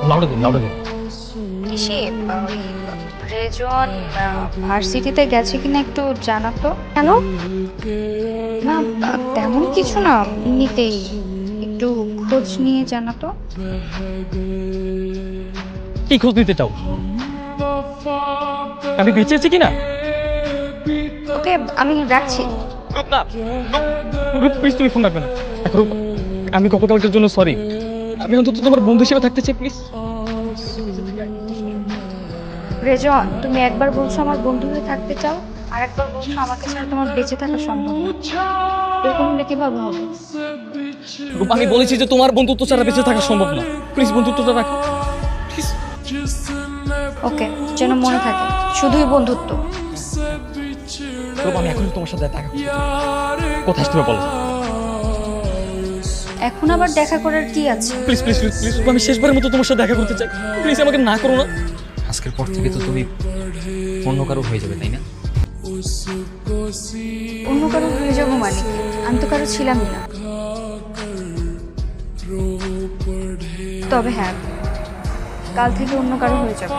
লাউডে দিন, লাউডে দিন। সে রেজন ভার্সিটিতে গেছে কিনা একটু জানাতো। কেন? না তেমন কিছু না, এমনিতেই একটু খোঁজ নিয়ে জানাতো। কি খোঁজ নিতে চাও? আমি বেঁচে আছি কিনা? ওকে আমি রাখছি। না, প্লিজ তুমি ফোন রাখবে না। এখন আমি গতকালকের জন্য সরি। আমি অন্তত তোমার বন্ধু হিসেবে থাকতে চাই, প্লিজ। রেজন, তুমি একবার বলছো আমার বন্ধু হয়ে থাকতে চাও, আর একবার বলছো আমাকে ছাড়া তোমার বেঁচে থাকা সম্ভব না। এরকম হলে কিভাবে হবে? আমি বলেছি যে তোমার বন্ধুত্ব ছাড়া বেঁচে থাকা সম্ভব না। প্লিজ বন্ধুত্বটা রাখো, প্লিজ। ওকে, যেন মনে থাকে শুধুই বন্ধুত্ব। আমি এখন তোমার সাথে দেখা করতে চাই। কোথায় আসতে হবে বলো? এখন আবার দেখা করার কি আছে? প্লিজ প্লিজ প্লিজ প্লিজ, আমি শেষবারের মতো তোমার সাথে দেখা করতে চাই। প্লিজ আমাকে না করো না। আজকের পর থেকে তো তুমি অন্য কারো হয়ে যাবে, তাই না? অন্য কারো হয়ে যাবো মানে কি? আমি তো কারো ছিলামই না। তবে হ্যাঁ, কাল থেকে অন্য কারো হয়ে যাবো।